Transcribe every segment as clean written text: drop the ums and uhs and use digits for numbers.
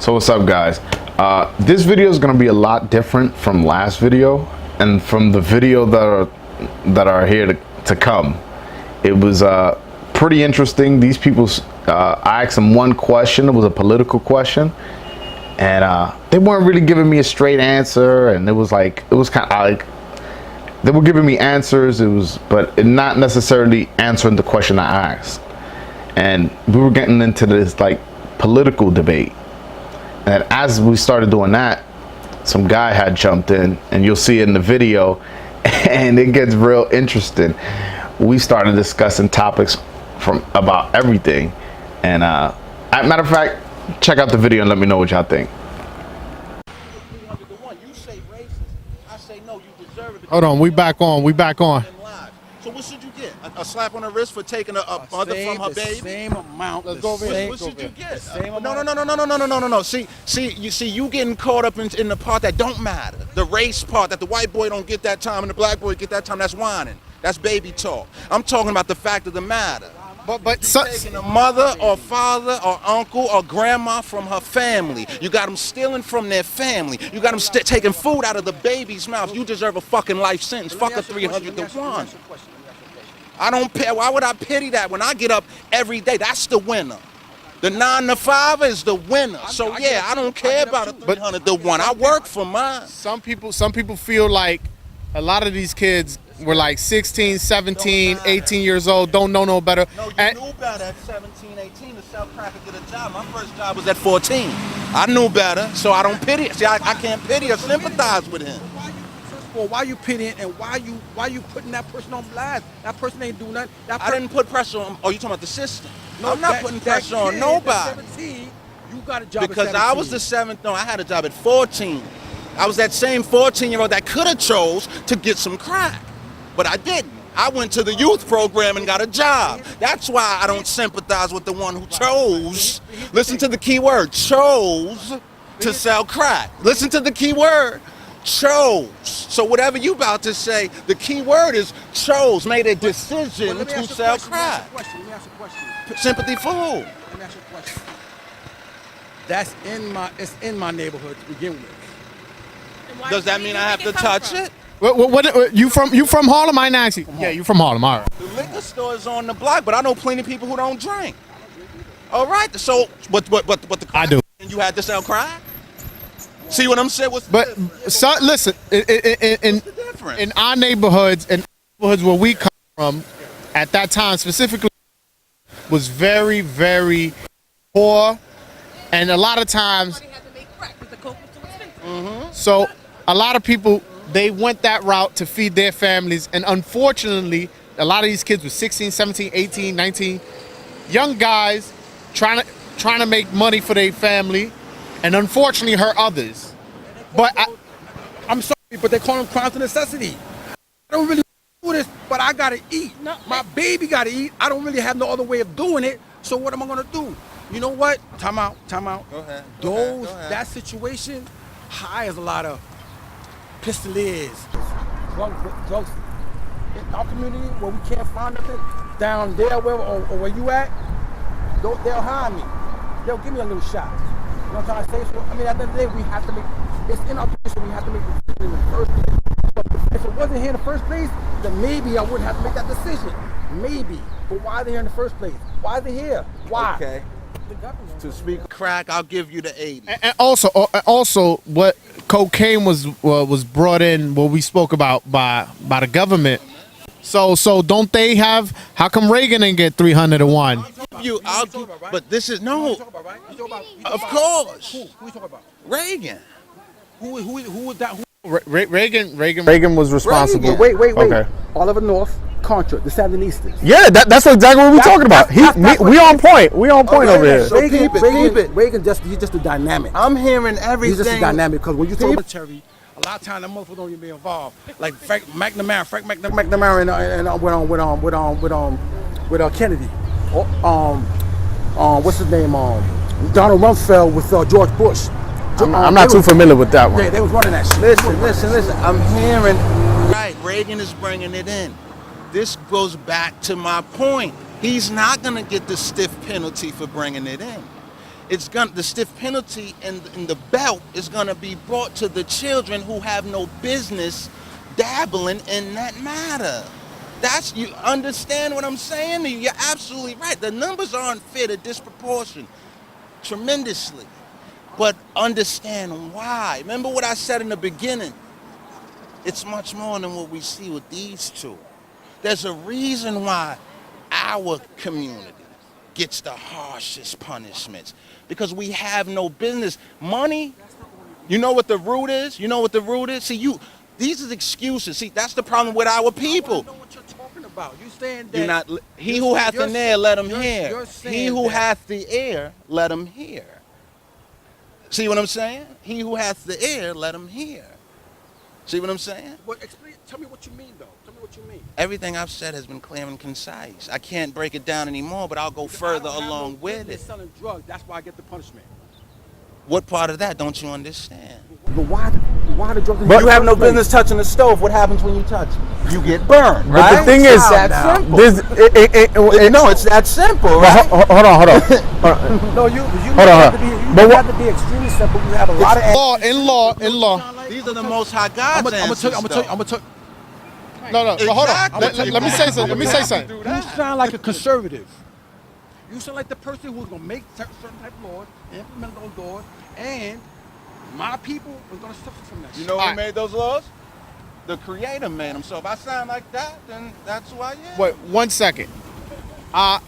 So what's up, guys? This video is going to be a lot different from last video and from the video that are here to come. It was pretty interesting. These people, I asked them one question. It was a political question, and they weren't really giving me a straight answer. And it was kind of like they were giving me answers. But not necessarily answering the question I asked. And we were getting into this like political debate. And as we started doing that, some guy had jumped in, and you'll see it in the video, and it gets real interesting. We started discussing topics about everything, and as a matter of fact, check out the video and let me know what y'all think. You say racist, I say no, you deserve it. Hold on, we back on. So what should you get? A slap on the wrist for taking a mother from her baby? Same amount. Let's go over here. What should you get? No. See, you getting caught up in the part that don't matter. The race part that the white boy don't get that time and the black boy get that time. That's whining. That's baby talk. I'm talking about the fact of the matter. But Taking a mother or father or uncle or grandma from her family. You got them stealing from their family. You got them taking food out of the baby's mouth. You deserve a fucking life sentence. Fuck a 300 to 1. I don't pay. Why would I pity that when I get up every day? That's the winner. The 9 to 5 is the winner. So yeah, I don't care about a 300 to 1. I work for mine. Some people feel like a lot of these kids were like 16, 17, 18 years old, don't know no better. No, you knew better at 17, 18 to sell crack and get a job. My first job was at 14. I knew better, so I don't pity. See, I can't pity or sympathize with him. Well, why you pitying and why you putting that person on blast? That person ain't doing nothing. I didn't put pressure on. Oh, you talking about the system? No, I'm not putting pressure on nobody. 17, you got a job because at 17. I was the 7th. No, I had a job at 14. I was that same 14-year-old that could have chose to get some crack, but I didn't. I went to the youth program and got a job. That's why I don't sympathize with the one who chose. Listen to the key word: chose to sell crack. Listen to the key word. Chose. So whatever you about to say, the key word is chose, made a decision to sell crack. Let me ask you a question. Sympathy for who? Let me ask you a question. It's in my neighborhood to begin with. Does that mean I have to touch it? What you from Harlem? I ask you. Yeah, you from Harlem, all right. The liquor store is on the block, but I know plenty of people who don't drink. All right, so what the crack? I do. You had to sell crack? See what I'm saying? Listen, in our neighborhoods and neighborhoods where we come from, at that time specifically, was very, very poor, and a lot of times. So a lot of people, they went that route to feed their families, and unfortunately, a lot of these kids were 16, 17, 18, 19, young guys trying to make money for their family, and unfortunately hurt others. But I'm sorry, but they call them crimes of necessity. I don't really do this, but I gotta eat. My baby gotta eat. I don't really have no other way of doing it. So what am I gonna do? You know what? Time out. Go ahead. That situation hires a lot of pistoliers. Drugs in our community where we can't find nothing down there or where you at, they'll hire me. They'll give me a little shot. You know what I'm trying to say? So, I mean, at the end of the day, we have to make, it's in our position, we have to make the decision in the first place. But if it wasn't here in the first place, then maybe I wouldn't have to make that decision. Maybe. But why are they here in the first place? Why are they here? Why? Okay. To speak crack, I'll give you the 80. And also, what cocaine was brought in, what we spoke about by the government. So don't they have? How come Reagan didn't get 300 to 1? But this is no. Of course. Who you talking about? Reagan. Who was that? Reagan was responsible. Wait. Okay. Oliver North, Contra, the Sandinistas. Yeah, that's exactly what we're talking about. We on point. We on point over here. So keep it. Reagan he's just a dynamic. I'm hearing everything. He's just a dynamic because when you talk military, a lot of times the motherfuckers don't even be involved. Like Frank McNamara with Kennedy. What's his name? Donald Rumsfeld with George Bush. I'm not too familiar with that one. They was running that shit. Listen. I'm hearing. Right, Reagan is bringing it in. This goes back to my point. He's not going to get the stiff penalty for bringing it in. the stiff penalty in the belt is gonna be brought to the children who have no business dabbling in that matter. You understand what I'm saying? You're absolutely right. The numbers are unfair, they're disproportionate, tremendously. But understand why. Remember what I said in the beginning. It's much more than what we see with these two. There's a reason why our community gets the harshest punishments, because we have no business. Money, you know what the root is? You know what the root is? See, these are excuses. See, that's the problem with our people. I know what you're talking about. You saying that You're not. He who hath an ear, let him hear. You're He who hath the ear, let him hear. See what I'm saying? He who hath the ear, let him hear. See what I'm saying? Tell me what you mean, though. Tell me what you mean. Everything I've said has been clear and concise. I can't break it down anymore, but I'll go further along with it. Selling drugs, that's why I get the punishment. What part of that don't you understand? But why the drugs? But you have no business touching the stove. What happens when you touch it? You get burned, But right? the thing is, that simple. no, it's that simple, right? Hold on. No, you Hold on. have to be, you have to be extremely simple. You have a lot of In law. These are the most high God's answers. I'm gonna tell you. No, but hold on. Exactly. Let me say something. Let me say something. You sound like a conservative. You sound like the person who's gonna make certain type of laws, implement those laws, and my people are gonna suffer from that. You know who made those laws? The Creator made them. So if I sound like that, then that's who I am. Wait, 1 second. One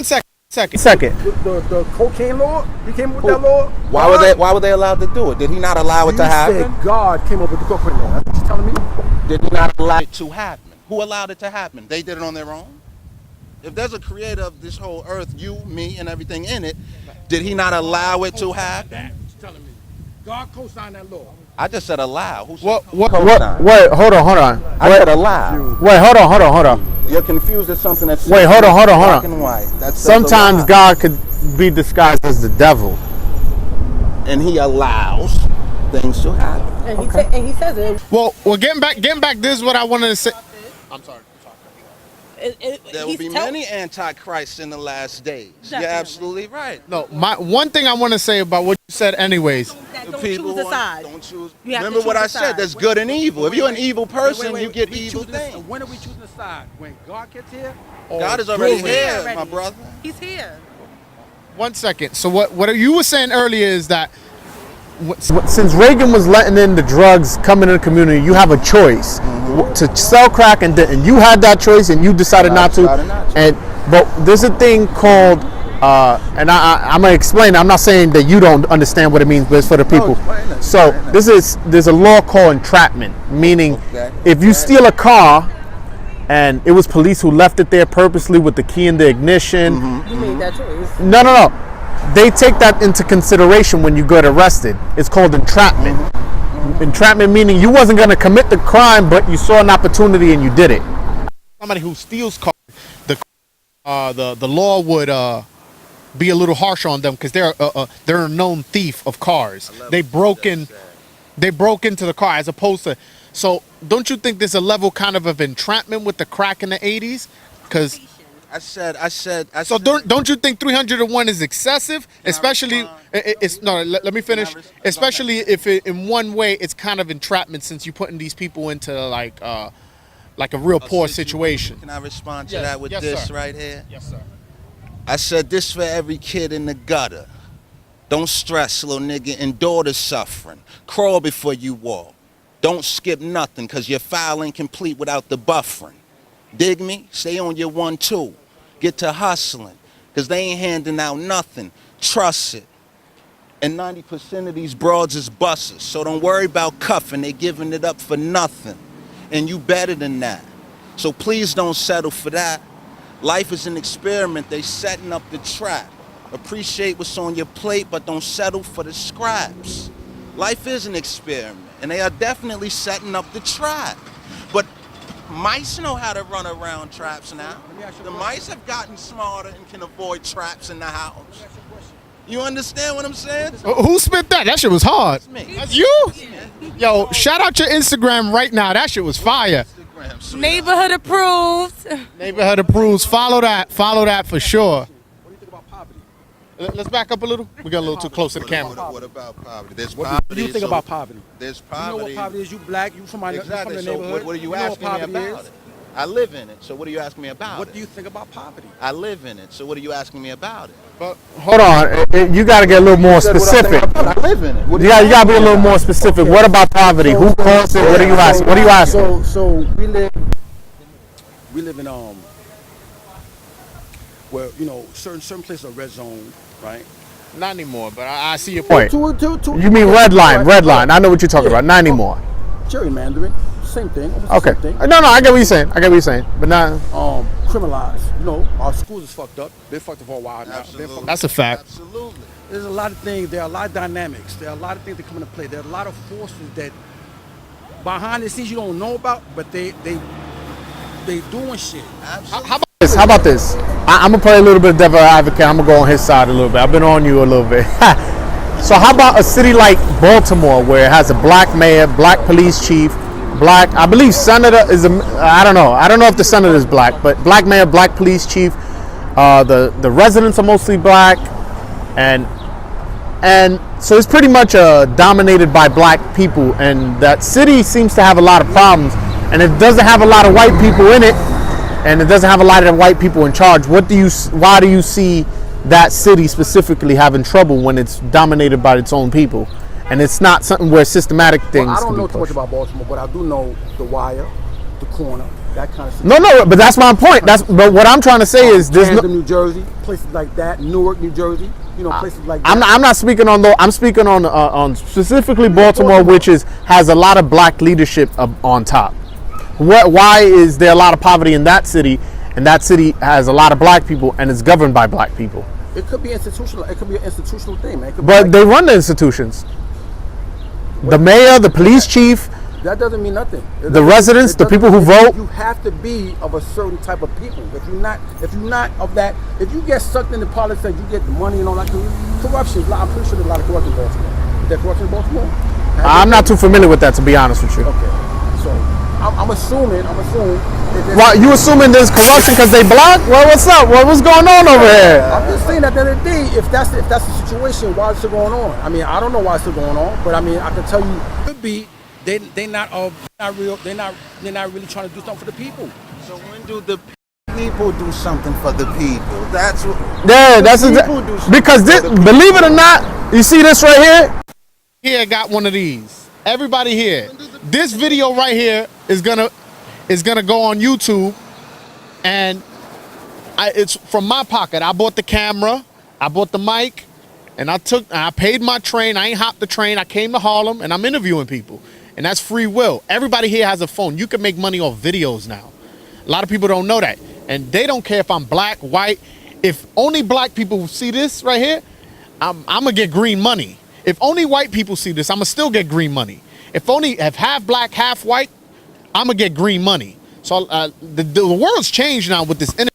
second. The cocaine law? He came up with that law? Why were they allowed to do it? Did he not allow it to happen? You said God came up with the cocaine law. That's what you're telling me? Did he not allow it to happen? Who allowed it to happen? They did it on their own? If there's a creator of this whole earth, you, me, and everything in it, did he not allow it to happen? That's what you're telling me. God co-signed that law. I just said allow. Who said What? co-sign? Wait, hold on. I said allow. Wait, hold on. You're confused at something that's Wait, hold on. black and white. That's Sometimes God could be disguised as the devil. And he allows things to happen. And he says it. Well, getting back. This is what I wanted to say. I'm sorry. There will be many antichrists in the last days. Definitely. You're absolutely right. No, one thing I want to say about what you said, anyways. Don't choose a side. Don't choose. You have to Remember what choose I a said. side. There's good and evil. If you're an evil person, Wait, you get we evil choose this- things. When are we choosing a side? When God gets here? God is already He's here, already. my brother. He's here. 1 second. So what you were saying earlier is that Since Reagan was letting in the drugs coming in the community, you have a choice to sell crack, and you had that choice, and you decided not to. But there's a thing called, and I'm gonna explain. I'm not saying that you don't understand what it means, but it's for the people. So there's a law called entrapment, meaning if you steal a car, and it was police who left it there purposely with the key in the ignition. You made that choice. No. They take that into consideration when you get arrested. It's called entrapment. Entrapment meaning you wasn't going to commit the crime, but you saw an opportunity and you did it. somebody who steals cars, the law would be a little harsher on them because they're a known thief of cars. They broke into the car as opposed to. So don't you think there's a level kind of entrapment with the crack in the 80s? Because I said. so don't you think 301 is excessive? Especially let me finish. Especially if in one way it's kind of entrapment since you're putting these people into like a real poor situation. Can I respond to that with this sir. right here? Yes, sir. I said this for every kid in the gutter. Don't stress, little nigga. Endure the suffering. Crawl before you walk. Don't skip nothing because your file ain't complete without the buffering. Dig me? Stay on your 1-2. Get to hustling because they ain't handing out nothing. Trust it. And 90% of these broads is bussers. So don't worry about cuffing. They giving it up for nothing. And you better than that. So please don't settle for that. Life is an experiment. They setting up the trap. Appreciate what's on your plate, but don't settle for the scraps. Life is an experiment, and they are definitely setting up the trap. But mice know how to run around traps now. The mice have gotten smarter and can avoid traps in the house. You understand what I'm saying? Who spit that? That shit was hard. That's me. That's you? Yo, shout out your Instagram right now. That shit was fire. Instagram, sweetheart. Neighborhood approved. Neighborhood approves. Follow that for sure. What do you think about poverty? Let's back up a little. We got a little too close to the camera. What about poverty? There's What poverty. do you think about poverty? There's You poverty. know what poverty is? You black, you from Exactly. the So neighborhood. what are you know asking me poverty about is? it? I live in it. So what are you asking me about What it? do you think about poverty? I live in it. So what are you asking me about it? But Hold on, you got to get a little more specific. I live in it. What You got to be a little more specific. What about poverty? Who caused it? What are you asking? What are you asking? So we live in where certain places are red zone, right? not anymore. But I see your point. You mean red line? Red line. I know what you're talking about. Not anymore. Gerrymandering, same thing. Okay. Same thing. No, I get what you're saying. But not. Criminalized. Our schools is fucked up. Been fucked up for a while now. Absolutely. That's a fact. Absolutely. There's a lot of things. There are a lot of dynamics. There are a lot of things that come into play. There are a lot of forces that behind the scenes you don't know about, but they doing shit. How about this? I'm gonna play a little bit of devil advocate. I'm gonna go on his side a little bit. I've been on you a little bit. So how about a city like Baltimore, where it has a black mayor, black police chief, black, I believe senator is I don't know if the senator is black, but black mayor, black police chief. The residents are mostly black, and so it's pretty much dominated by black people, and that city seems to have a lot of problems, and it doesn't have a lot of white people in it, and it doesn't have a lot of white people in charge. Why do you see that city specifically having trouble when it's dominated by its own people, and it's not something where systematic things I can don't be know too much pushed? about Baltimore, but I do know the Wire, the Corner, that kind of stuff. No, but that's my point. But what I'm trying to say is there's Camden, New Jersey, places like that. Newark, New Jersey, places like that. I'm not speaking on I'm speaking on specifically Baltimore, which has a lot of black leadership on top. Why is there a lot of poverty in that city, and that city has a lot of black people and is governed by black people? It could be institutional. It could be an institutional thing, man. But they run the institutions. The mayor, the police chief, that doesn't mean nothing. the residents, the people who vote. You have to be of a certain type of people. If you're not of that, if you get sucked into politics, you get the money and all that. Corruption. I'm pretty sure there's a lot of corruption in Baltimore. Is there corruption in Baltimore? I'm not too familiar with that, to be honest with you. Okay, so I'm assuming. Well, you assuming there's corruption because they black? Well, what's up? What's going on over here? I'm just saying that at the end of the day, if that's the situation, why is it still going on? I mean, I don't know why it's still going on, but I mean, I can tell you, could be they're not really trying to do something for the people. So when do the people do something for the people? That's what. Yeah, that's because believe it or not, you see this right here? Here got one of these. Everybody here. This video right here is gonna go on YouTube, and it's from my pocket. I bought the camera, I bought the mic, and I paid my train. I ain't hopped the train. I came to Harlem, and I'm interviewing people, and that's free will. Everybody here has a phone. You can make money off videos now. A lot of people don't know that, and they don't care if I'm black, white. If only black people see this right here, I'm gonna get green money. If only white people see this, I'm gonna still get green money. If half black, half white, I'm gonna get green money. So the world's changed now with this internet.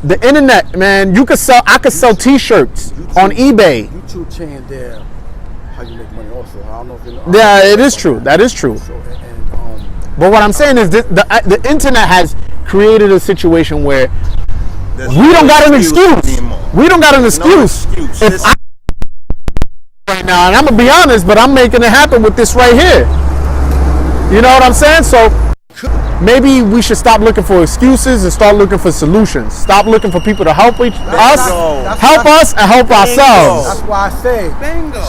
The internet, man. I could sell T-shirts on eBay. YouTube changed there. How you make money also. I don't know if you know. Yeah, it is true. That is true. So, But what I'm saying is the internet has created a situation where we don't got an excuse. We don't got an excuse. If I right now, and I'm gonna be honest, but I'm making it happen with this right here. You know what I'm saying? So maybe we should stop looking for excuses and start looking for solutions. Stop looking for people to help us and help ourselves. That's why I say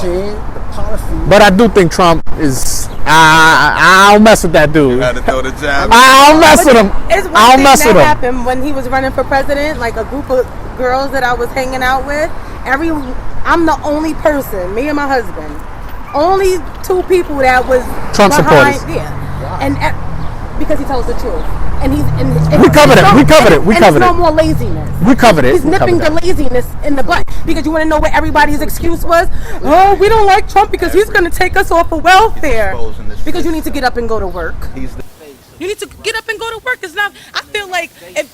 change the policy. But I do think Trump is. I don't mess with that dude. Had to throw the jab. I don't mess with him. It's one I don't thing mess with that him. happened when he was running for president. Like a group of girls that I was hanging out with. I'm the only person, me and my husband, only two people that was Trump behind, supporters. Yeah, and because he tells the truth, and We covered it. We covered it. We covered no it. more laziness. We covered it. He's We nipping covered the laziness in the butt because you want to know what everybody's excuse was. Oh, we don't like Trump because he's going to take us off of welfare. Because you need to get up and go to work. He's the face. You need to get up and go to work. It's not. I feel like if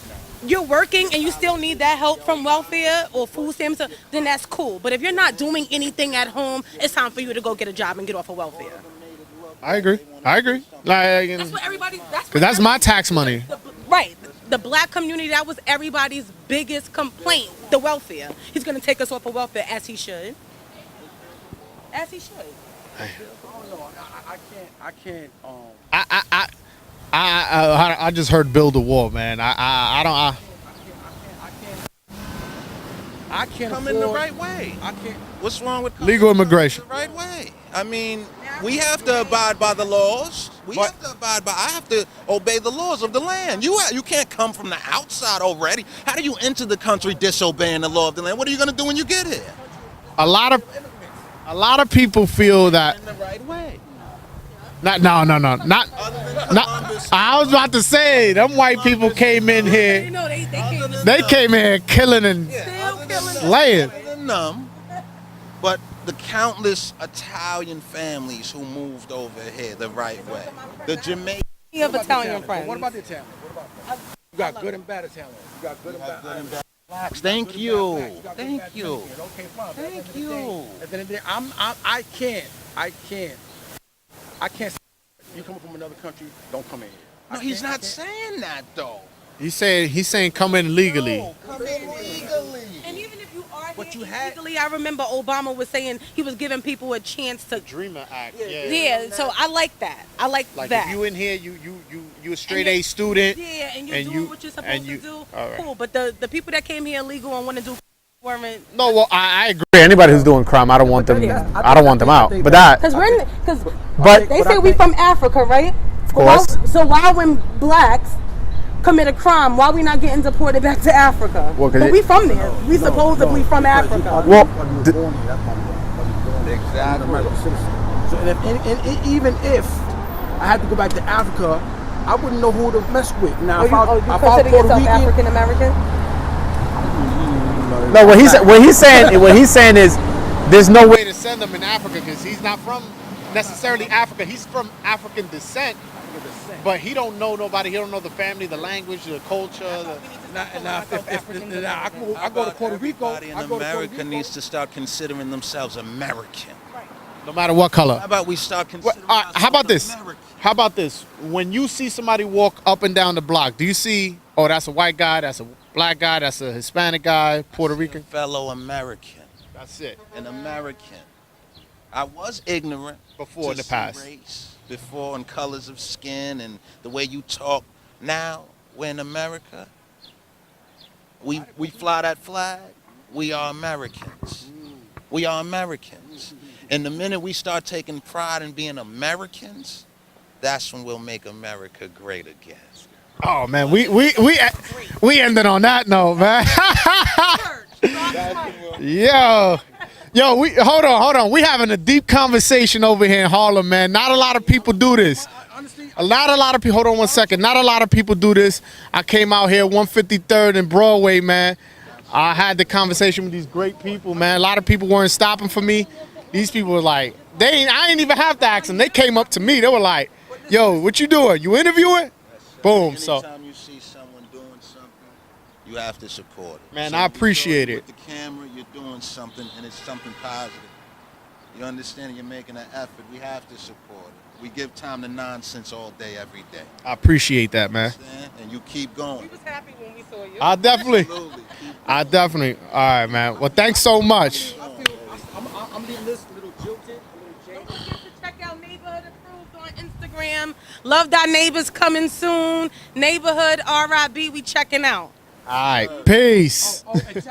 you're working and you still need that help from welfare or food stamps, then that's cool. But if you're not doing anything at home, it's time for you to go get a job and get off of welfare. I agree. Like, That's what everybody. that's my tax money. Right. the black community, that was everybody's biggest complaint, the welfare. He's going to take us off of welfare, as he should. As he should. I don't know. I can't. I just heard build a wall, man. I can't Come afford, in the right way. I can't. What's wrong with coming Legal immigration. the right way? I mean, we have to abide by the laws. We have to abide by. I have to obey the laws of the land. You can't come from the outside already. How do you enter the country disobeying the law of the land? What are you going to do when you get here? A lot of people feel that. In the right way. No. I was about to say them white people came in here. You know, They came in here killing and still killing. slaying. Numb, but the countless Italian families who moved over here the right way. The Jamaican. You have What about the Italian Italians? friends. What about the Italians? You got good and bad Italians. You got good and bad. blacks. Thank you. Thank you. Okay, fine. Thank you. At the end of the day, I can't. You come from another country, don't come in here. No, he's not saying that though. He's saying come in legally. No, come in legally. And even if you are But here you had- illegally, I remember Obama was saying he was giving people a chance to. Dreamer Act. Yeah, so I like that. I like Like that. if you in here, you a straight And A student. Yeah, and you're and doing you- what you're and supposed you- to do. all right. Cool, but the people that came here illegal and want to do weren't. No, well I agree. Anybody who's doing crime, I don't want them. I don't want them out. But that. But they say we from Africa, right? Of course. So why when blacks commit a crime, why we not getting deported back to Africa? Well, 'cause but we from there. We supposedly from Africa. well, Exactly. So and even if I had to go back to Africa, I wouldn't know who to mess with. Now, if I was consider Puerto yourself Rican, African American? no. What he's saying is there's no way to send him in Africa because he's not from necessarily Africa. He's from African descent. But he don't know nobody. He don't know the family, the language, the culture. I go to Puerto Rico. Everybody in I go to Puerto America Rico. needs to start considering themselves American. No matter what color. How about we start What, considering how about this? American? How about this? When you see somebody walk up and down the block, do you see, oh, that's a white guy, that's a black guy, that's a Hispanic guy, Puerto Rican? Fellow American. That's it. An American. I was ignorant Before to in the see past. race, before and colors of skin and the way you talk. Now we're in America. We fly that flag. We are Americans. We are Americans. And the minute we start taking pride in being Americans, that's when we'll make America great again. Oh man, we ended on that note, man. Yo, we hold on. We having a deep conversation over here in Harlem, man. Not a lot of people do this. A lot of people. Hold on one second. Not a lot of people do this. I came out here 153rd and Broadway, man. I had the conversation with these great people, man. A lot of people weren't stopping for me. These people were like, I ain't even have to ask them. They came up to me. They were like, yo, what you doing? You interviewing? Boom. So, Anytime you see someone doing something, you have to support it. man, So I if you appreciate show it. With the camera, you're doing something, and it's something positive. You understand? You're making an effort. We have to support it. We give time to nonsense all day, every day. I appreciate that, man. Understand? And you keep going. We was happy when we saw you. I definitely. Absolutely. All right, man. Well, thanks so much. I'm leaving this a little jilted, a little Don't jaded. forget to check out Neighborhood Approved on Instagram. Love Thy Neighbors coming soon. Neighborhood RIB, we checking out. All right, peace. Oh, and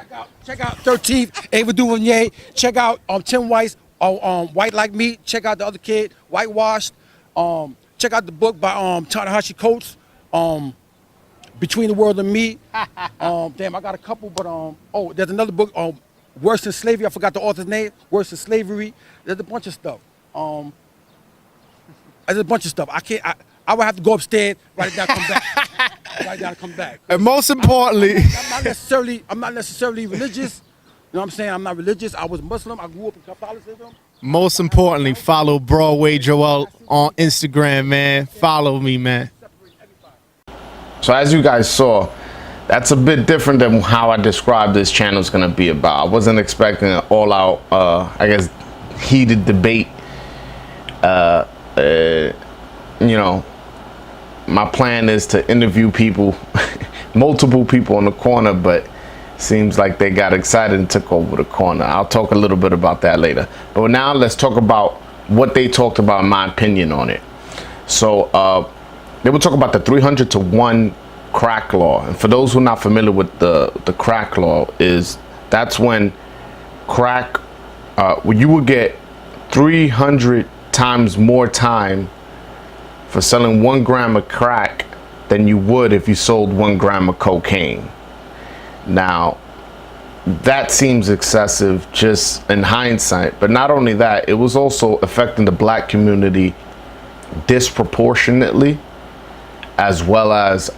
check out 13th Ava DuVernay. Check out Tim Weiss, White Like Me. Check out the other kid, Whitewashed. Check out the book by Ta-Nehisi Coates, Between the World and Me. Damn, I got a couple, but there's another book, Worse Than Slavery. I forgot the author's name. Worse Than Slavery. There's a bunch of stuff. There's a bunch of stuff. I would have to go upstairs, write it down, come back. Write it down, come back. And most importantly, I'm not necessarily religious. You know what I'm saying? I'm not religious. I was Muslim. I grew up in Catholicism. most importantly, follow Broadway Joel on Instagram, man. Follow me, man. So as you guys saw, that's a bit different than how I described this channel is going to be about. I wasn't expecting an all-out, I guess, heated debate. You know, my plan is to interview people multiple people on the corner, but seems like they got excited and took over the corner. I'll talk a little bit about that later. But now let's talk about what they talked about, in my opinion on it. So they were talking about the 300 to 1 crack law. And for those who are not familiar with the crack law, that's when crack, you would get 300 times more time for selling 1 gram of crack than you would if you sold 1 gram of cocaine. Now, that seems excessive just in hindsight, but not only that, it was also affecting the black community disproportionately, as well as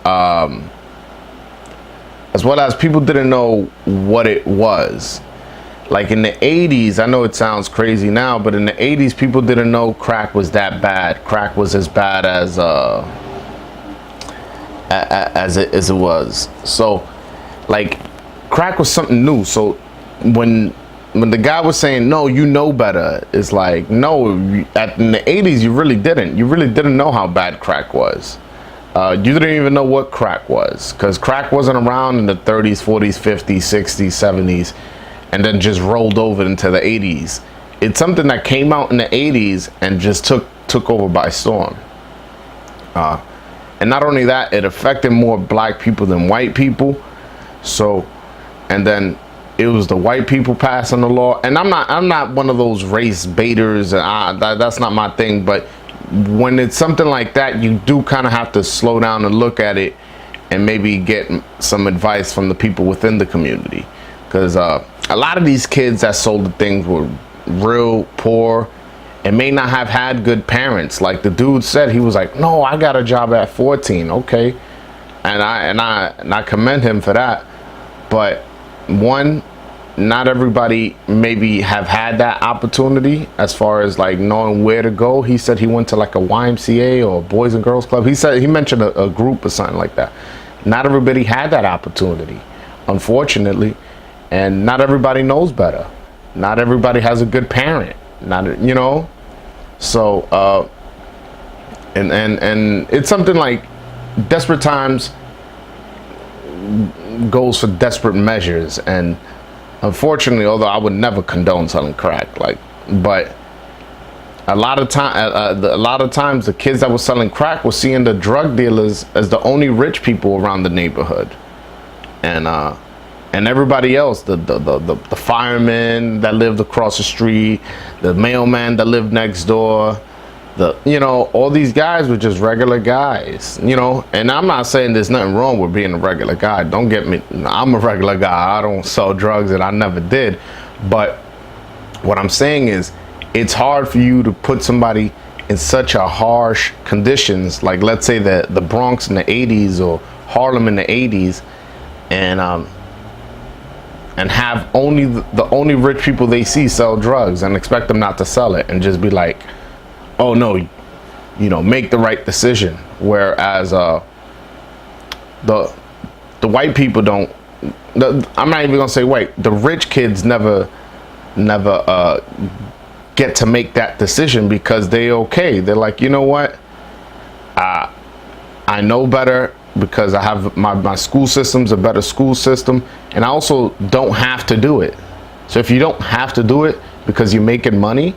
people didn't know what it was. Like in the 80s, I know it sounds crazy now, but in the 80s, people didn't know crack was that bad. Crack was as bad as it was. So, like, crack was something new. So when the guy was saying, no, you know better, it's like, no, in the 80s, you really didn't. You really didn't know how bad crack was. You didn't even know what crack was, because crack wasn't around in the 30s, 40s, 50s, 60s, 70s, and then just rolled over into the 80s. It's something that came out in the 80s and just took over by storm. And not only that, it affected more black people than white people. So, and then it was the white people passing the law. And I'm not one of those race baiters. That's not my thing. But when it's something like that, you do kind of have to slow down and look at it and maybe get some advice from the people within the community. Because a lot of these kids that sold the things were real poor and may not have had good parents. Like the dude said, he was like, no, I got a job at 14. Okay. And I commend him for that. But one, not everybody maybe have had that opportunity as far as like knowing where to go. He said he went to like a YMCA or a Boys and Girls Club. He mentioned a group or something like that. Not everybody had that opportunity, unfortunately, and not everybody knows better. Not everybody has a good parent. So and it's something like desperate times goes for desperate measures. And unfortunately, although I would never condone selling crack, but a lot of times the kids that were selling crack were seeing the drug dealers as the only rich people around the neighborhood, and everybody else, the fireman that lived across the street, the mailman that lived next door, all these guys were just regular guys, and I'm not saying there's nothing wrong with being a regular guy. Don't get me, I'm a regular guy. I don't sell drugs and I never did. But what I'm saying is it's hard for you to put somebody in such a harsh conditions, like let's say the Bronx in the 80s or Harlem in the 80s, and have the only rich people they see sell drugs and expect them not to sell it and just be like, oh no, make the right decision. Whereas the white people don't. I'm not even gonna say white. The rich kids never get to make that decision because they're like, you know what? I know better because I have my school system's a better school system, and I also don't have to do it. So if you don't have to do it because you're making money,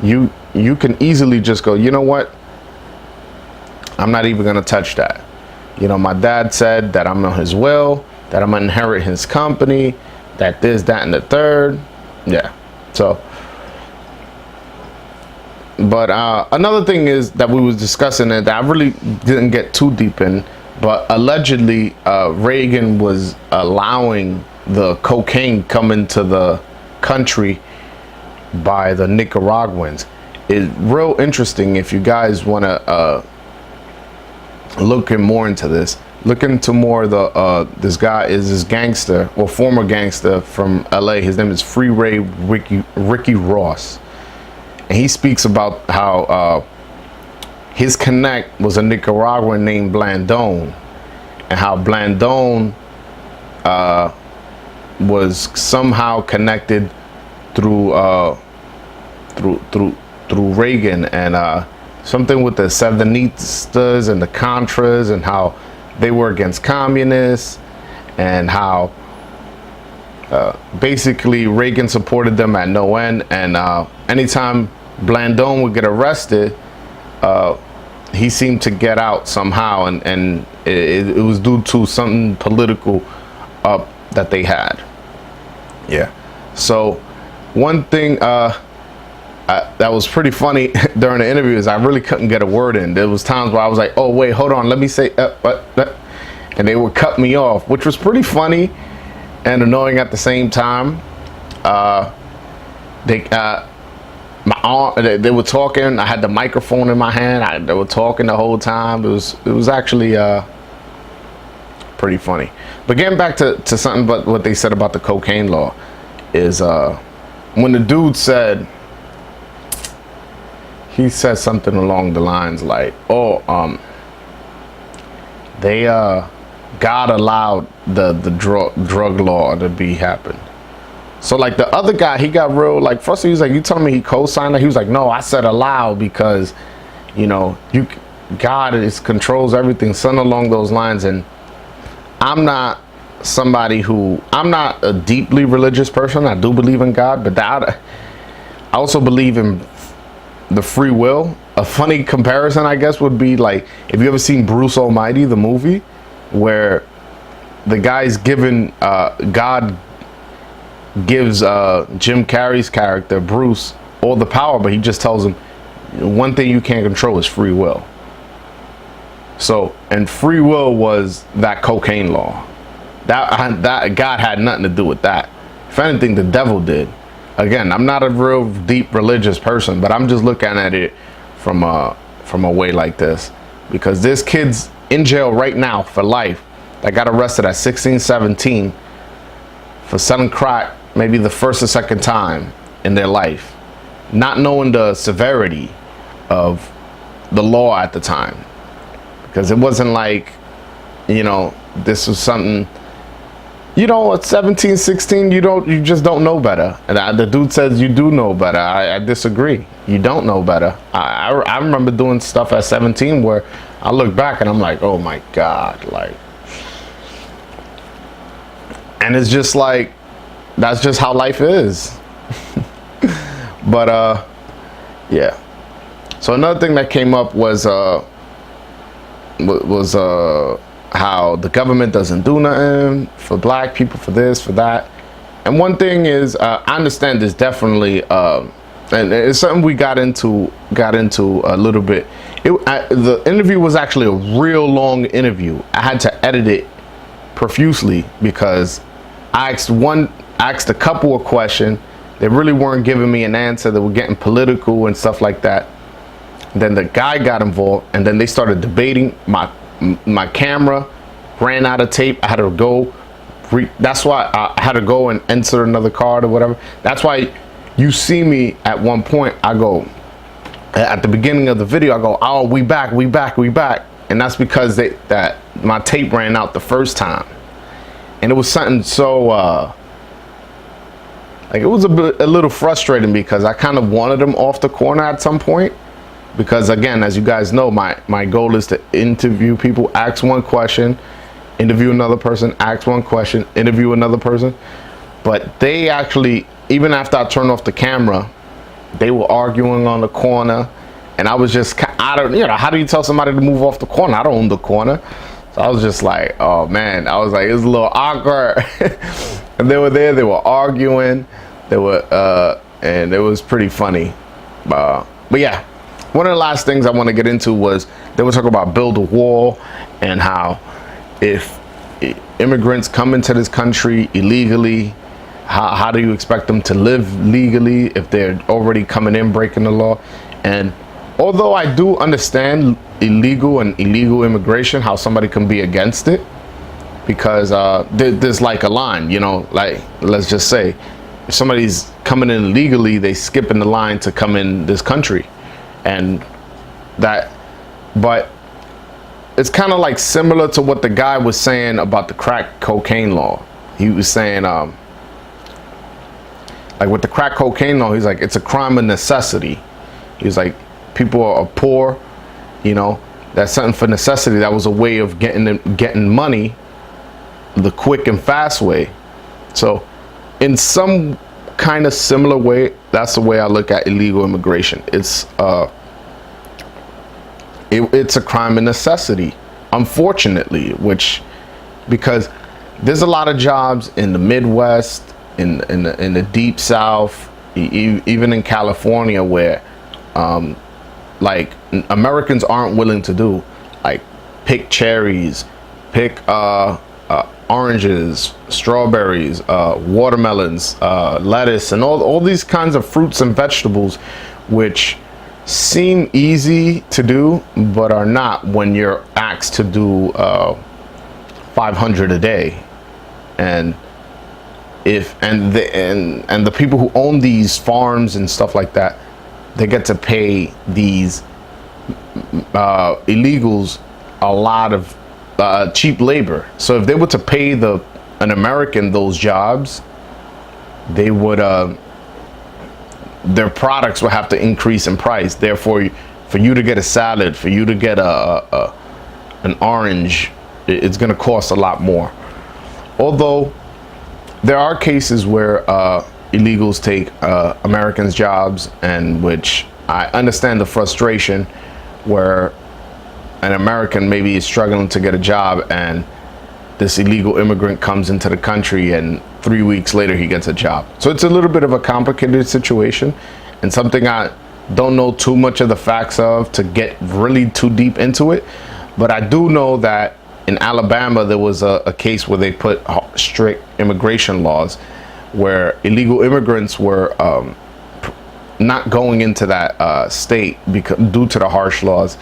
you can easily just go, you know what? I'm not even gonna touch that. My dad said that I'm on his will, that I'm gonna inherit his company, that this, that, and the third. Yeah. So, but another thing is that we was discussing it that I really didn't get too deep in, but allegedly Reagan was allowing the cocaine come into the country by the Nicaraguans. It's real interesting. If you guys want to look more into this, look into more of this guy is this gangster or former gangster from LA. His name is Free Ray Ricky Ross, and he speaks about how his connect was a Nicaraguan named Blandon, and how Blandon was somehow connected through Reagan, and something with the Sandinistas and the Contras, and how they were against communists, and how basically Reagan supported them at no end. And anytime Blandon would get arrested, he seemed to get out somehow, and it was due to something political that they had. Yeah. So one thing that was pretty funny during the interview is I really couldn't get a word in. There was times where I was like, oh wait, hold on, let me say and they would cut me off, which was pretty funny and annoying at the same time. They were talking. I had the microphone in my hand. They were talking the whole time. It was actually pretty funny. But getting back to something but what they said about the cocaine law is when the dude said, he said something along the lines like, oh, God allowed the drug law to be happen. So like the other guy, he got real, like first he was like, you telling me he co-signed it? He was like, no, I said allow because, you know, God controls everything, something along those lines. And I'm not a deeply religious person. I do believe in God, but I also believe in the free will. A funny comparison, I guess, would be like, if you ever seen Bruce Almighty, the movie, where the guy's given, God gives Jim Carrey's character, Bruce, all the power, but he just tells him, one thing you can't control is free will. So, and free will was that cocaine law. That God had nothing to do with that. If anything, the devil did. Again, I'm not a real deep religious person, but I'm just looking at it from a way like this, because there's kids in jail right now for life that got arrested at 16, 17 for selling crack, maybe the first or second time in their life, not knowing the severity of the law at the time, because it wasn't like, you know, this was something, you know, at 17, 16, you just don't know better. And the dude says you do know better. I disagree. You don't know better. I remember doing stuff at 17 where I look back and I'm like, oh my God, like, and it's just like, that's just how life is. But yeah. So another thing that came up was how the government doesn't do nothing for black people, for this, for that. And one thing is, I understand there's definitely, and it's something we got into a little bit. The interview was actually a real long interview. I had to edit it profusely because I asked a couple of questions. They really weren't giving me an answer. They were getting political and stuff like that. Then the guy got involved, and then they started debating. My camera ran out of tape. I had to go. That's why I had to go and insert another card or whatever. That's why you see me at one point. I go at the beginning of the video. I go, "Oh, we back, and that's because that my tape ran out the first time, and it was something so like it was a little frustrating because I kind of wanted them off the corner at some point. Because again, as you guys know, my goal is to interview people, ask one question, interview another person, ask one question, interview another person. But they actually, even after I turned off the camera, they were arguing on the corner, and I was just, how do you tell somebody to move off the corner? I don't own the corner. So I was just like, oh man, I was like, it was a little awkward. And they were there, they were arguing, and it was pretty funny. But yeah. One of the last things I want to get into was they were talking about build a wall and how if immigrants come into this country illegally, how do you expect them to live legally if they're already coming in breaking the law? And although I do understand illegal immigration, how somebody can be against it, because there's like a line, you know, like let's just say if somebody's coming in illegally, they skip in the line to come in this country. And that, but it's kind of like similar to what the guy was saying about the crack cocaine law. He was saying, like with the crack cocaine law, he's like, it's a crime of necessity. He was like, people are poor, you know, That's something for necessity. That was a way of getting money, the quick and fast way. So in some kind of similar way, that's the way I look at illegal immigration. It's it's a crime of necessity, unfortunately, because there's a lot of jobs in the Midwest, in the deep South, even in California, where like Americans aren't willing to do, like pick cherries, pick oranges, strawberries, watermelons, lettuce, and all these kinds of fruits and vegetables, which seem easy to do, but are not when you're asked to do 500 a day. And the people who own these farms and stuff like that, they get to pay these illegals a lot of cheap labor. So if they were to pay an American those jobs, they would their products would have to increase in price. Therefore, for you to get a salad, for you to get an orange, it's going to cost a lot more. Although there are cases where illegals take Americans' jobs, and which I understand the frustration, where an American maybe is struggling to get a job and this illegal immigrant comes into the country and 3 weeks later he gets a job. So it's a little bit of a complicated situation, and something I don't know too much of the facts of to get really too deep into it. But I do know that in Alabama there was a case where they put strict immigration laws where illegal immigrants were not going into that state due to the harsh laws,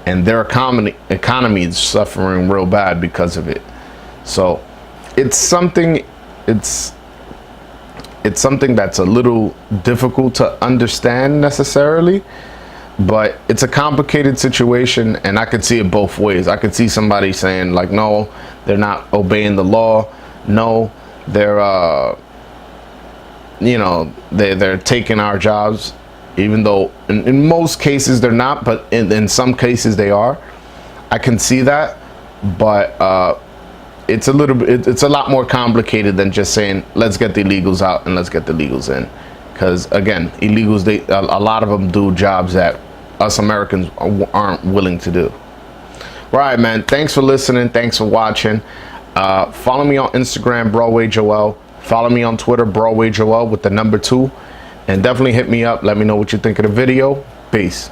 and their economy is suffering real bad because of it. So it's something that's a little difficult to understand necessarily, but it's a complicated situation, and I could see it both ways. I could see somebody saying like, no, they're not obeying the law. No, they're they're taking our jobs, even though in most cases they're not, but in some cases they are. I can see that, but it's a lot more complicated than just saying let's get the illegals out and let's get the legals in, because again, illegals, a lot of them do jobs that us Americans aren't willing to do. Right, man, thanks for listening, thanks for watching. Follow me on Instagram, Broadway Joel. Follow me on Twitter, Broadway Joel with the number 2, and definitely hit me up. Let me know what you think of the video. Peace.